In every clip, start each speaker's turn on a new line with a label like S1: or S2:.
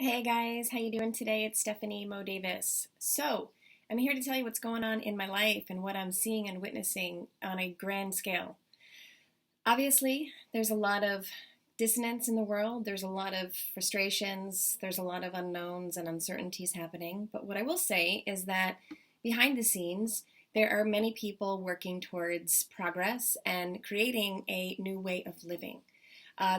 S1: Hey guys, how you doing today? It's Stephanie Mo Davis. I'm here to tell you what's going on in my life and what I'm seeing and witnessing on a grand scale. Obviously, there's a lot of dissonance in the world. There's a lot of frustrations. There's a lot of unknowns and uncertainties happening. But what I will say is that behind the scenes, there are many people working towards progress and creating a new way of living.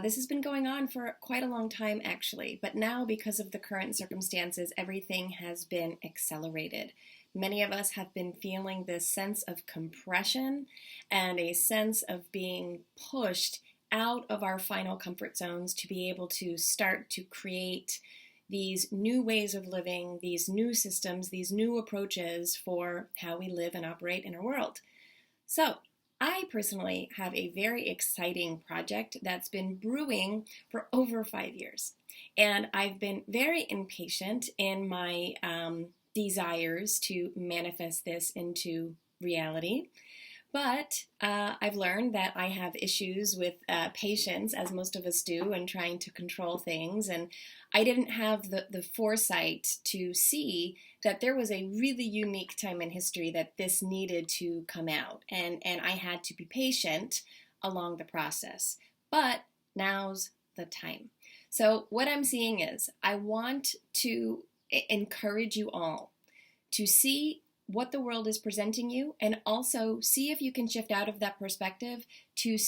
S1: This has been going on for quite a long time, actually, but now, because of the current circumstances, everything has been accelerated. Many of us have been feeling this sense of compression and a sense of being pushed out of our final comfort zones to be able to start to create these new ways of living, these new systems, these new approaches for how we live and operate in our world. So, I personally have a very exciting project that's been brewing for over 5 years. And I've been very impatient in my desires to manifest this into reality. But I've learned that I have issues with patience, as most of us do, and trying to control things. And I didn't have the foresight to see that there was a really unique time in history that this needed to come out. And I had to be patient along the process. But now's the time. So, what I'm seeing is I want to encourage you all to see what the world is presenting you, and also see if you can shift out of that perspective to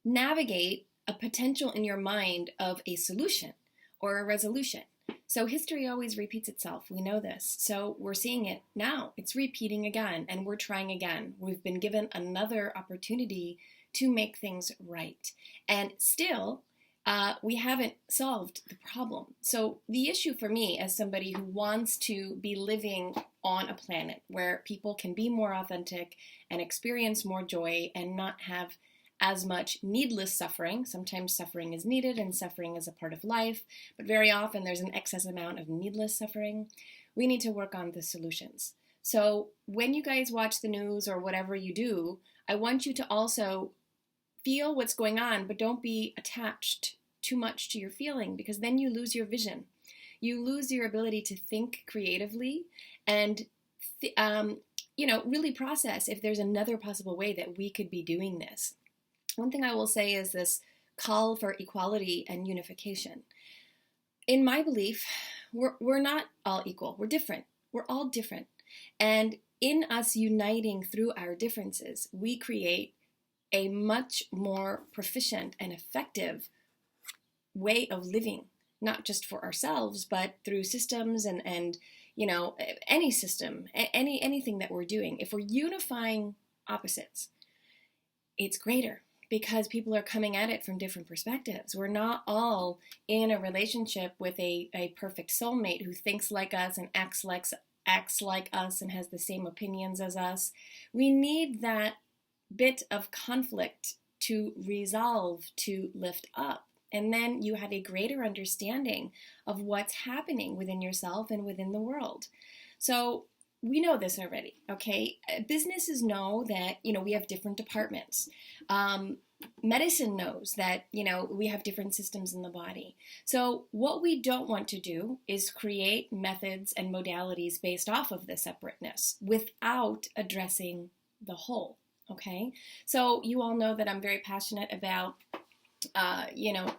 S1: navigate a potential in your mind of a solution or a resolution. So history always repeats itself. We know this. So we're seeing it now. It's repeating again, and we're trying again. We've been given another opportunity to make things right. And still, we haven't solved the problem. So the issue for me, as somebody who wants to be living on a planet where people can be more authentic and experience more joy and not have as much needless suffering. Sometimes suffering is needed and suffering is a part of life, but very often there's an excess amount of needless suffering. We need to work on the solutions. So when you guys watch the news or whatever you do, I want you to also feel what's going on, but don't be attached too much to your feeling, because then you lose your vision. You lose your ability to think creatively and, really process if there's another possible way that we could be doing this. One thing I will say is this call for equality and unification. In my belief, we're not all equal. We're different. We're all different. And in us uniting through our differences, we create a much more proficient and effective way of living, not just for ourselves, but through systems and any system, anything that we're doing. If we're unifying opposites, it's greater because people are coming at it from different perspectives. We're not all in a relationship with a perfect soulmate who thinks like us and acts like us and has the same opinions as us. We need that bit of conflict to resolve, to lift up. And then you have a greater understanding of what's happening within yourself and within the world. So we know this already, okay? Businesses know that, we have different departments. Medicine knows that, we have different systems in the body. So what we don't want to do is create methods and modalities based off of the separateness without addressing the whole. Okay, so you all know that I'm very passionate about,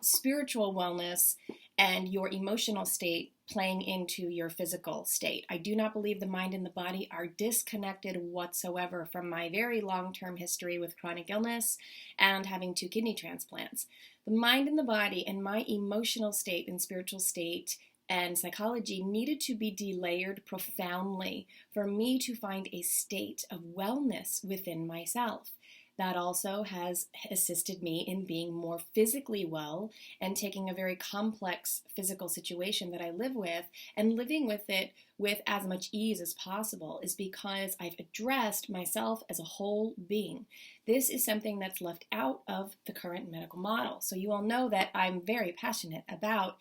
S1: spiritual wellness and your emotional state playing into your physical state. I do not believe the mind and the body are disconnected whatsoever from my very long-term history with chronic illness and having 2 kidney transplants. The mind and the body and my emotional state and spiritual state and psychology needed to be delayered profoundly for me to find a state of wellness within myself. That also has assisted me in being more physically well and taking a very complex physical situation that I live with and living with it with as much ease as possible is because I've addressed myself as a whole being. This is something that's left out of the current medical model. So you all know that I'm very passionate about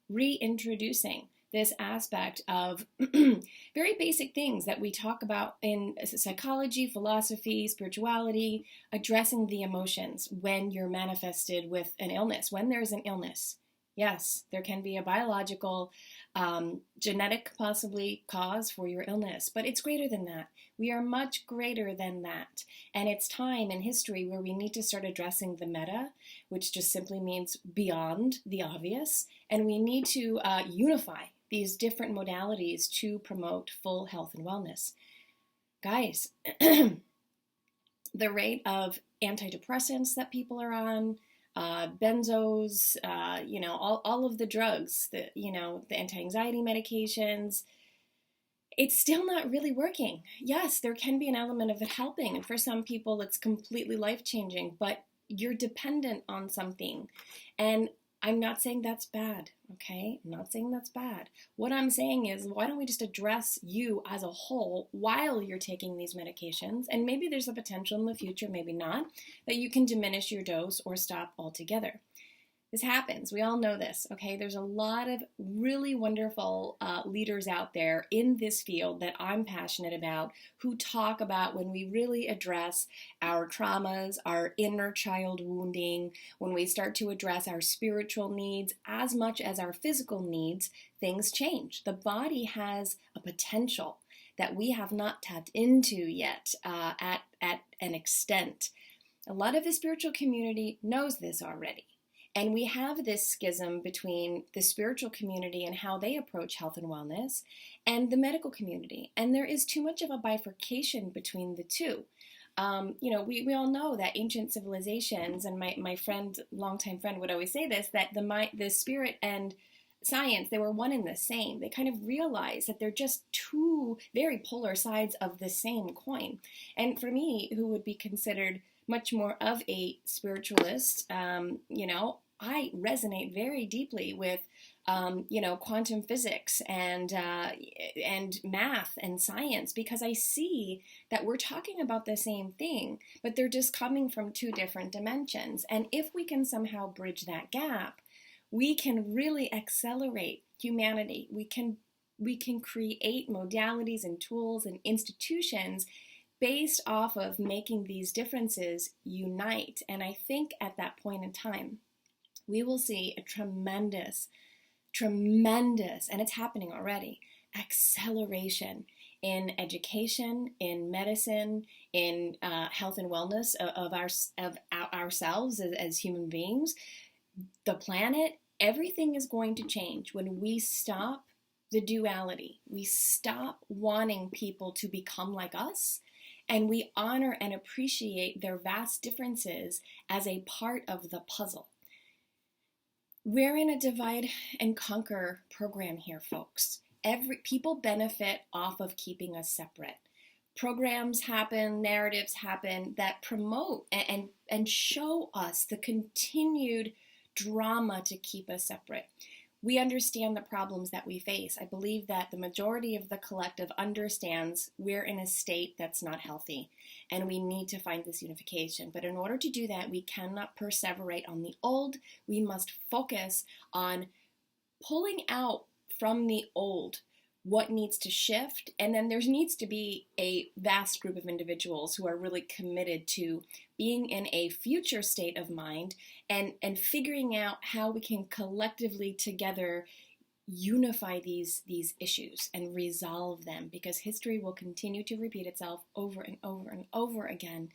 S1: reintroducing this aspect of very basic things that we talk about in psychology, philosophy, spirituality, addressing the emotions when you're manifested with an illness, when there's an illness Yes, there can be a biological, genetic, possibly, cause for your illness, but it's greater than that. We are much greater than that. And it's time in history where we need to start addressing the meta, which just simply means beyond the obvious, and we need to unify these different modalities to promote full health and wellness. Guys, the rate of antidepressants that people are on, benzos, all of the drugs, the anti-anxiety medications, it's still not really working. Yes, there can be an element of it helping, and for some people it's completely life-changing, but you're dependent on something. And I'm not saying that's bad, okay? I'm not saying that's bad. What I'm saying is, why don't we just address you as a whole while you're taking these medications? And maybe there's a potential in the future, maybe not, that you can diminish your dose or stop altogether. This happens. We all know this, okay? There's a lot of really wonderful leaders out there in this field that I'm passionate about who talk about when we really address our traumas, our inner child wounding, when we start to address our spiritual needs as much as our physical needs, things change. The body has a potential that we have not tapped into yet at an extent. A lot of the spiritual community knows this already. And we have this schism between the spiritual community and how they approach health and wellness and the medical community. And there is too much of a bifurcation between the two. We all know that ancient civilizations, and my friend, longtime friend, would always say this, that the spirit and science, they were one and the same. They kind of realized that they're just two very polar sides of the same coin. And for me, who would be considered much more of a spiritualist, I resonate very deeply with, quantum physics and math and science, because I see that we're talking about the same thing, but they're just coming from two different dimensions. And if we can somehow bridge that gap, we can really accelerate humanity. We can create modalities and tools and institutions based off of making these differences unite. And I think at that point in time, we will see a tremendous, and it's happening already, acceleration in education, in medicine, in health and wellness of ourselves as human beings. The planet, everything is going to change when we stop the duality. We stop wanting people to become like us, and we honor and appreciate their vast differences as a part of the puzzle. We're in a divide and conquer program here, folks. People benefit off of keeping us separate. Programs happen, narratives happen that promote and show us the continued drama to keep us separate. We understand the problems that we face. I believe that the majority of the collective understands we're in a state that's not healthy, and we need to find this unification. But in order to do that, we cannot perseverate on the old. We must focus on pulling out from the old what needs to shift, and then there needs to be a vast group of individuals who are really committed to being in a future state of mind and figuring out how we can collectively together unify these issues and resolve them, because history will continue to repeat itself over and over and over again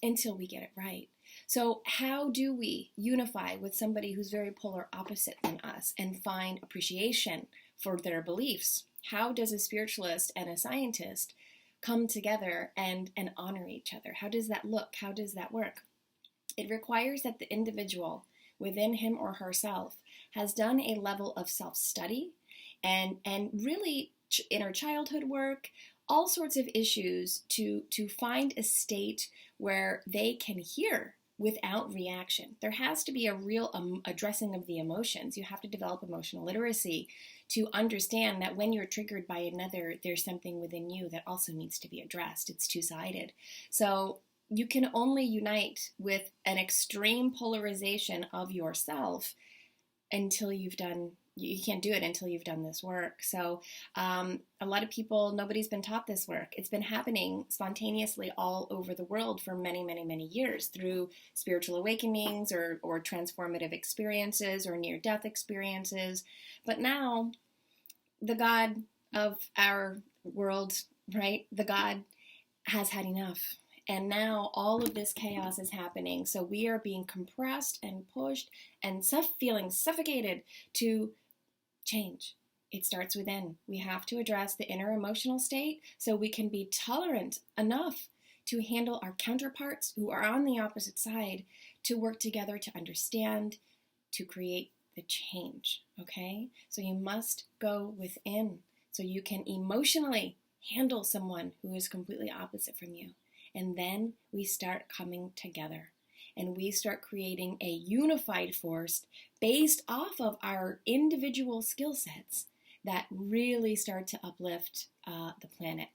S1: until we get it right. So how do we unify with somebody who's very polar opposite than us and find appreciation for their beliefs? How does a spiritualist and a scientist come together and honor each other? How does that look? How does that work? It requires that the individual within him or herself has done a level of self-study and really inner childhood work, all sorts of issues to find a state where they can hear without reaction. There has to be a real addressing of the emotions. You have to develop emotional literacy to understand that when you're triggered by another, there's something within you that also needs to be addressed. It's two-sided. So you can only unite with an extreme polarization of yourself until you've done you can't do it until you've done this work. So a lot of people, nobody's been taught this work. It's been happening spontaneously all over the world for many, many, many years through spiritual awakenings or transformative experiences or near-death experiences. But now the God of our world, right? The God has had enough. And now all of this chaos is happening. So we are being compressed and pushed and feeling suffocated to change. It starts within. We have to address the inner emotional state so we can be tolerant enough to handle our counterparts who are on the opposite side, to work together to understand, to create the change, okay? So you must go within so you can emotionally handle someone who is completely opposite from you. And then we start coming together and we start creating a unified force based off of our individual skill sets that really start to uplift the planet.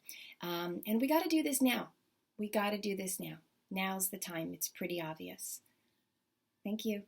S1: And we got to do this now. We got to do this now. Now's the time. It's pretty obvious. Thank you.